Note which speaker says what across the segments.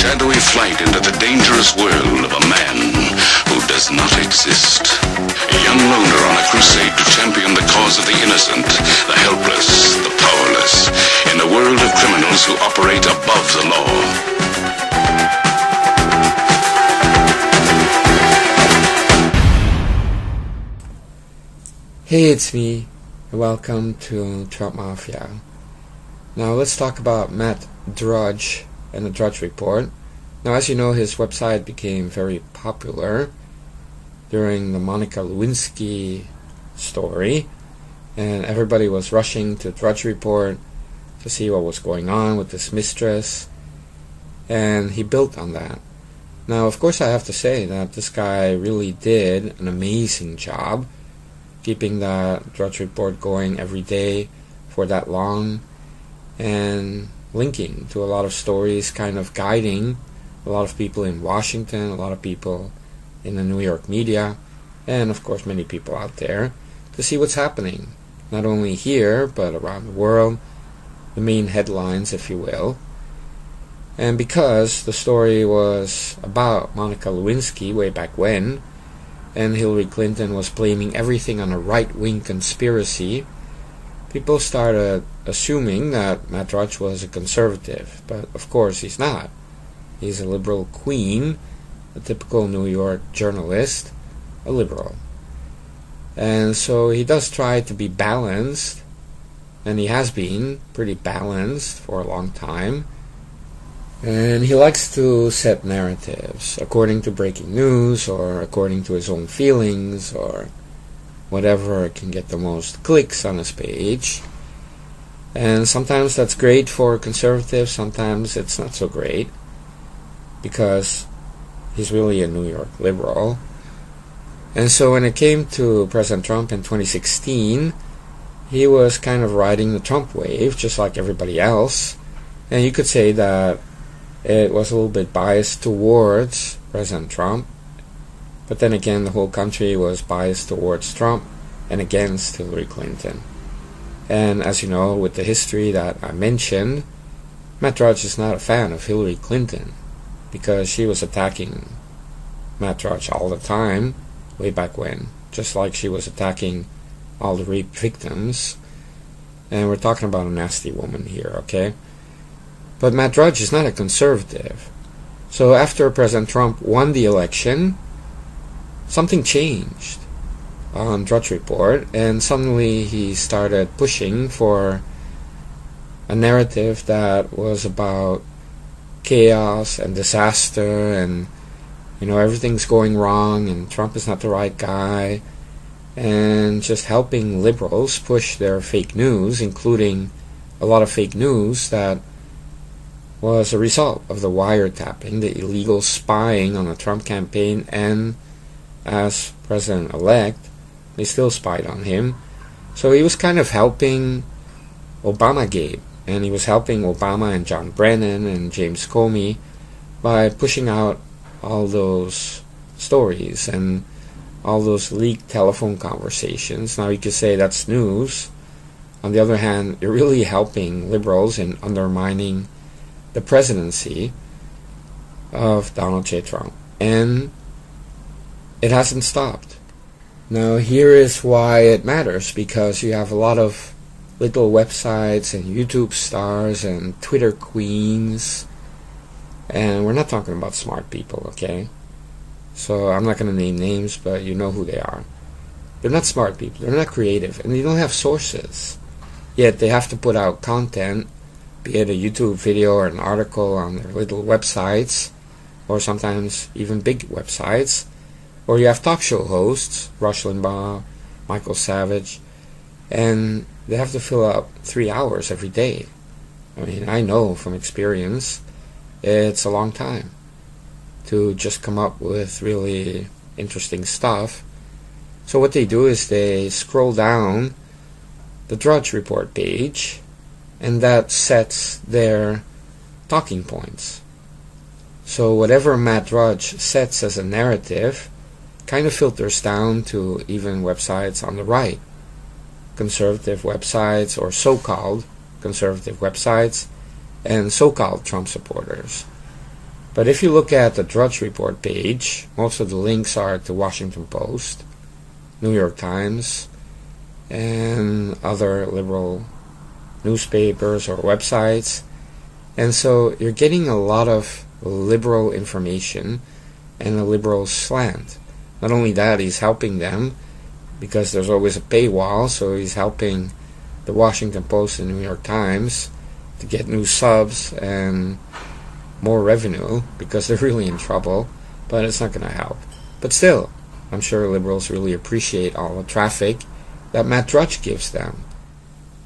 Speaker 1: shadowy flight into the dangerous world of a man who does not exist. A young loner on a crusade to champion the cause of the innocent, the helpless, the powerless, in a world of criminals who operate above the law.
Speaker 2: Hey, it's me, and welcome to MAFIA. Now let's talk about Matt Drudge and the Drudge Report. Now, as you know, his website became very popular during the Monica Lewinsky story, and everybody was rushing to Drudge Report to see what was going on with this mistress, and he built on that. Now, of course, I have to say that this guy really did an amazing job keeping the Drudge Report going every day for that long, and linking to a lot of stories, kind of guiding a lot of people in Washington, a lot of people in the New York media, and of course many people out there to see what's happening, not only here but around the world, the main headlines, if you will. And because the story was about Monica Lewinsky way back when, and Hillary Clinton was blaming everything on a right-wing conspiracy, people started assuming that Matt Drudge was a conservative, but of course he's not. He's a liberal queen, a typical New York journalist, a liberal. And so he does try to be balanced, and he has been pretty balanced for a long time. And he likes to set narratives according to breaking news, or according to his own feelings, or whatever can get the most clicks on his page. And sometimes that's great for conservatives, sometimes it's not so great, because he's really a New York liberal. And so when it came to President Trump in 2016, he was kind of riding the Trump wave, just like everybody else. And you could say that it was a little bit biased towards President Trump, but then again the whole country was biased towards Trump and against Hillary Clinton. And as you know, with the history that I mentioned, Matt Drudge is not a fan of Hillary Clinton, because she was attacking Matt Drudge all the time way back when, just like she was attacking all the rape victims. And we're talking about a nasty woman here, okay? But Matt Drudge is not a conservative. So after President Trump won the election, something changed on Drudge Report, and suddenly he started pushing for a narrative that was about chaos and disaster, and everything's going wrong, and Trump is not the right guy, and just helping liberals push their fake news, including a lot of fake news that was a result of the wiretapping, the illegal spying on the Trump campaign, and as president-elect, they still spied on him. So he was kind of helping Obamagate, and he was helping Obama and John Brennan and James Comey by pushing out all those stories and all those leaked telephone conversations. Now you could say that's news. On the other hand, you're really helping liberals in undermining the presidency of Donald J. Trump. And it hasn't stopped. Now here is why it matters, because you have a lot of little websites and YouTube stars and Twitter queens, and we're not talking about smart people, okay? So I'm not going to name names, but you know who they are. They're not smart people, they're not creative, and they don't have sources. Yet they have to put out content, be it a YouTube video or an article on their little websites, or sometimes even big websites. Or you have talk show hosts, Rush Limbaugh, Michael Savage, and they have to fill up 3 hours every day. I mean, I know from experience, it's a long time to just come up with really interesting stuff. So what they do is they scroll down the Drudge Report page, and that sets their talking points. So whatever Matt Drudge sets as a narrative kind of filters down to even websites on the right, conservative websites, or so-called conservative websites, and so-called Trump supporters. But if you look at the Drudge Report page, most of the links are to Washington Post, New York Times, and other liberal newspapers or websites. And so you're getting a lot of liberal information and a liberal slant. Not only that, he's helping them because there's always a paywall, so he's helping the Washington Post and New York Times to get new subs and more revenue because they're really in trouble, but it's not going to help. But still, I'm sure liberals really appreciate all the traffic that Matt Drudge gives them.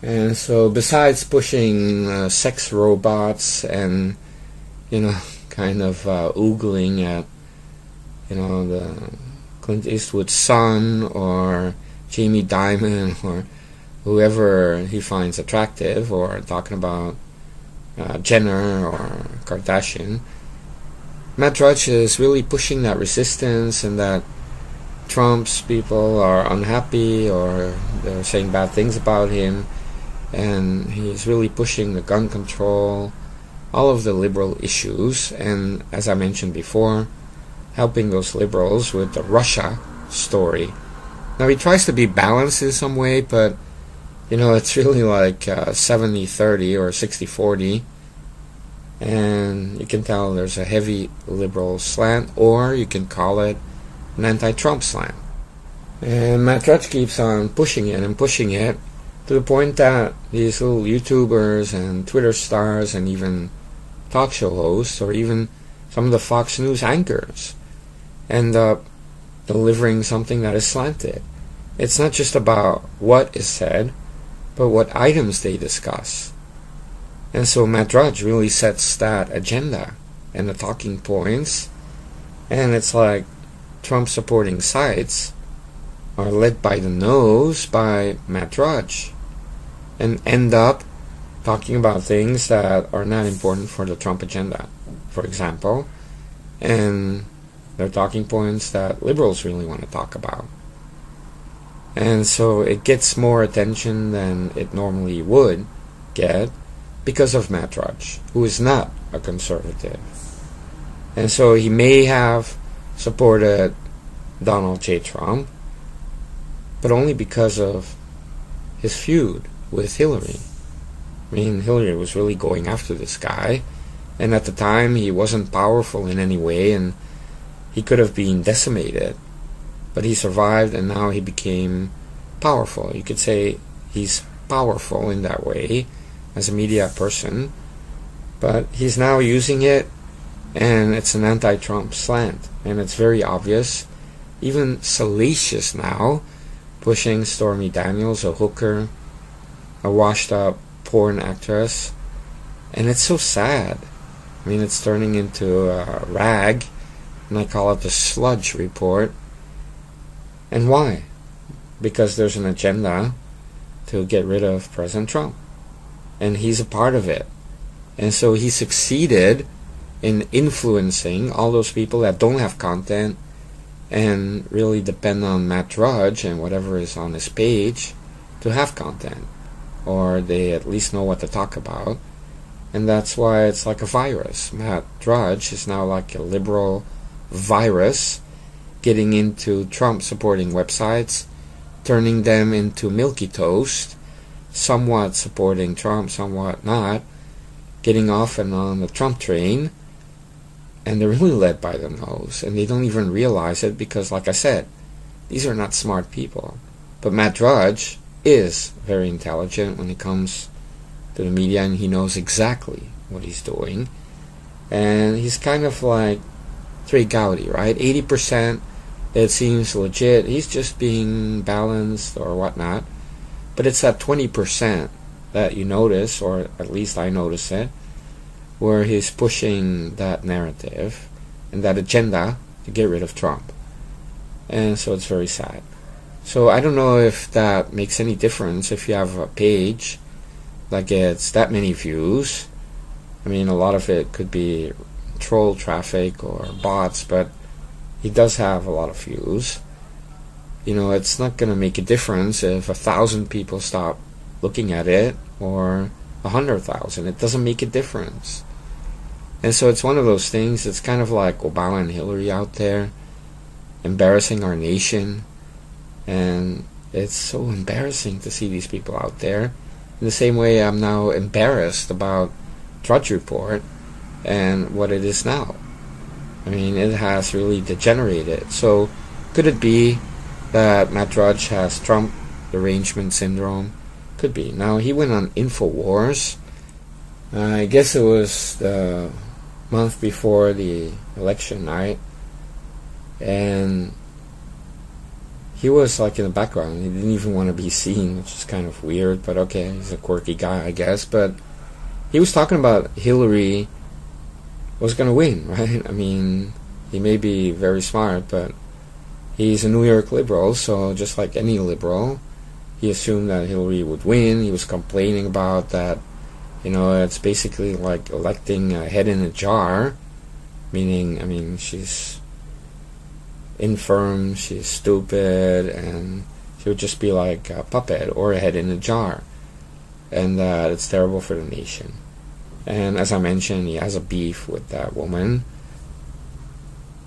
Speaker 2: And so besides pushing sex robots and, kind of oogling at, the Clint Eastwood's son or Jamie Dimon or whoever he finds attractive, or talking about Jenner or Kardashian, Matt Drudge is really pushing that resistance and that Trump's people are unhappy or they're saying bad things about him, and he's really pushing the gun control, all of the liberal issues, and as I mentioned before, helping those liberals with the Russia story. Now he tries to be balanced in some way, but it's really like 70-30 or 60-40, and you can tell there's a heavy liberal slant, or you can call it an anti-Trump slant. And Matt Drudge keeps on pushing it and pushing it to the point that these little YouTubers and Twitter stars and even talk show hosts or even some of the Fox News anchors end up delivering something that is slanted. It's not just about what is said, but what items they discuss. And so Matt Drudge really sets that agenda and the talking points, and it's like Trump supporting sites are led by the nose by Matt Drudge and end up talking about things that are not important for the Trump agenda, for example, and they're talking points that liberals really want to talk about. And so it gets more attention than it normally would get because of Matt Drudge, who is not a conservative. And so he may have supported Donald J. Trump, but only because of his feud with Hillary. I mean, Hillary was really going after this guy, and at the time he wasn't powerful in any way, and he could have been decimated. But he survived, and now he became powerful. You could say he's powerful in that way as a media person, but he's now using it, and it's an anti-Trump slant, and it's very obvious, even salacious now, pushing Stormy Daniels, a hooker, a washed-up porn actress, and it's so sad. I mean, it's turning into a rag, and I call it the sludge report. And why? Because there's an agenda to get rid of President Trump, and he's a part of it. And so he succeeded in influencing all those people that don't have content and really depend on Matt Drudge and whatever is on his page to have content, or they at least know what to talk about. And that's why it's like a virus. Matt Drudge is now like a liberal virus, getting into Trump supporting websites, turning them into milky toast, somewhat supporting Trump, somewhat not, getting off and on the Trump train, and they're really led by the nose, and they don't even realize it because, like I said, these are not smart people. But Matt Drudge is very intelligent when it comes to the media, and he knows exactly what he's doing, and he's kind of like Trey Gowdy, right? 80% it seems legit, he's just being balanced or whatnot, but it's that 20% that you notice, or at least I notice it, where he's pushing that narrative and that agenda to get rid of Trump. And so it's very sad. So I don't know if that makes any difference if you have a page that gets that many views. I mean, a lot of it could be troll traffic or bots, but he does have a lot of views. It's not going to make a difference if 1,000 people stop looking at it or 100,000. It doesn't make a difference. And so it's one of those things, it's kind of like Obama and Hillary out there, embarrassing our nation. And it's so embarrassing to see these people out there. In the same way I'm now embarrassed about DrudgeReport and what it is now. I mean, it has really degenerated. So could it be that Matt Drudge has Trump derangement syndrome? Could be. Now, he went on InfoWars. I guess it was the month before the election night. And he was like in the background. He didn't even want to be seen, which is kind of weird. But okay, he's a quirky guy, I guess. But he was talking about Hillary was going to win, right? I mean, he may be very smart, but he's a New York liberal, so just like any liberal, he assumed that Hillary would win. He was complaining about that, it's basically like electing a head in a jar, meaning, I mean, she's infirm, she's stupid, and she would just be like a puppet or a head in a jar, and that it's terrible for the nation. And as I mentioned, he has a beef with that woman.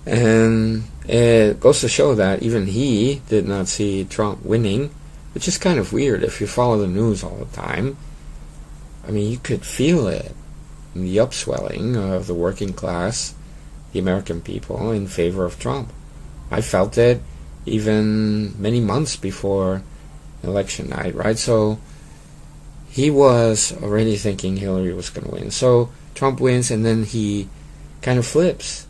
Speaker 2: And it goes to show that even he did not see Trump winning, which is kind of weird if you follow the news all the time. I mean, you could feel it in the upswelling of the working class, the American people, in favor of Trump. I felt it even many months before election night, right? So he was already thinking Hillary was going to win. So Trump wins, and then he kind of flips.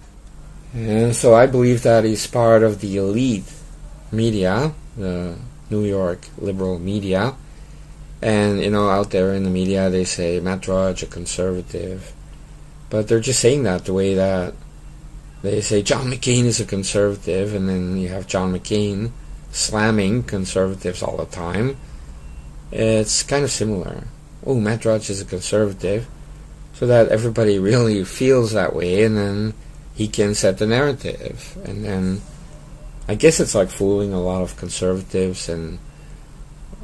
Speaker 2: And so I believe that he's part of the elite media, the New York liberal media. And, out there in the media, they say Matt Drudge, a conservative. But they're just saying that the way that they say John McCain is a conservative, and then you have John McCain slamming conservatives all the time. It's kind of similar. Oh, Matt Drudge is a conservative, so that everybody really feels that way, and then he can set the narrative. And then I guess it's like fooling a lot of conservatives and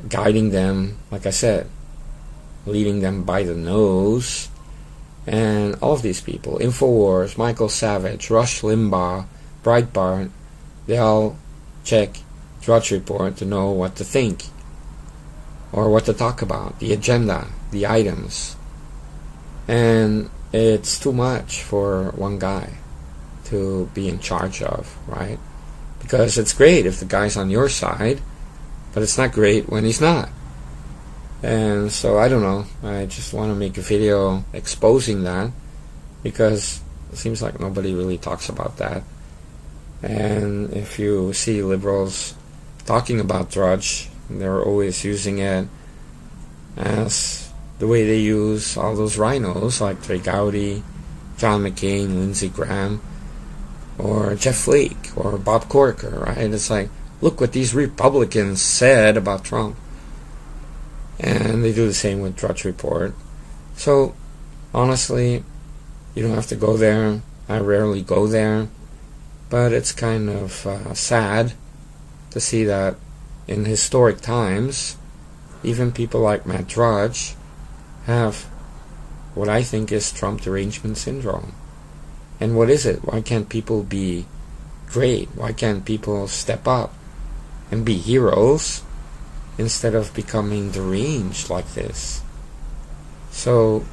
Speaker 2: guiding them, like I said, leading them by the nose. And all of these people, InfoWars, Michael Savage, Rush Limbaugh, Breitbart, they all check DrudgeReport to know what to think or what to talk about, the agenda, the items. And it's too much for one guy to be in charge of, right? Because it's great if the guy's on your side, but it's not great when he's not. And so I don't know, I just want to make a video exposing that, because it seems like nobody really talks about that. And if you see liberals talking about Drudge, they're always using it as the way they use all those rhinos like Trey Gowdy, John McCain, Lindsey Graham, or Jeff Flake, or Bob Corker, right? It's like, look what these Republicans said about Trump. And they do the same with DrudgeReport. So, honestly, you don't have to go there. I rarely go there. But it's kind of sad to see that in historic times, even people like Matt Drudge have what I think is Trump derangement syndrome. And what is it? Why can't people be great? Why can't people step up and be heroes instead of becoming deranged like this? So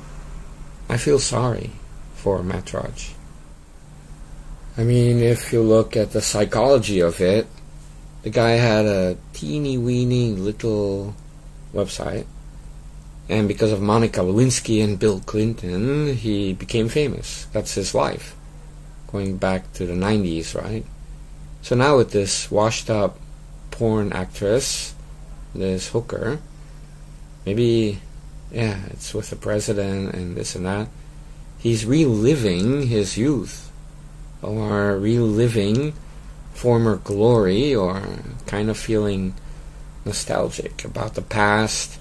Speaker 2: I feel sorry for Matt Drudge. I mean, if you look at the psychology of it, the guy had a teeny-weeny little website, and because of Monica Lewinsky and Bill Clinton, he became famous. That's his life, going back to the 90s, right? So now with this washed-up porn actress, this hooker, maybe, yeah, it's with the president and this and that, he's reliving his youth, or reliving former glory, or kind of feeling nostalgic about the past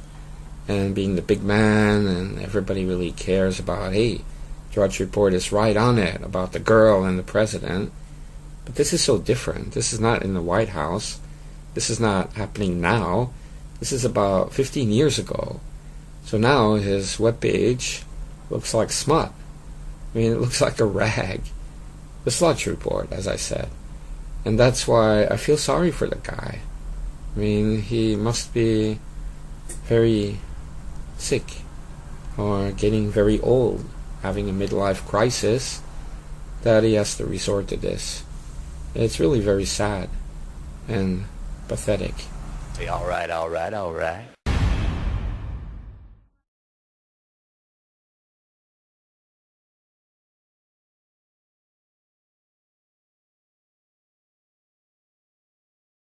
Speaker 2: and being the big man, and everybody really cares about, hey, DrudgeReport is right on it about the girl and the president. But this is so different. This is not in the White House. This is not happening now. This is about 15 years ago. So now his webpage looks like smut. I mean, it looks like a rag. The Sludge Report, as I said. And that's why I feel sorry for the guy. I mean, he must be very sick or getting very old, having a midlife crisis, that he has to resort to this. It's really very sad and pathetic.
Speaker 3: All right.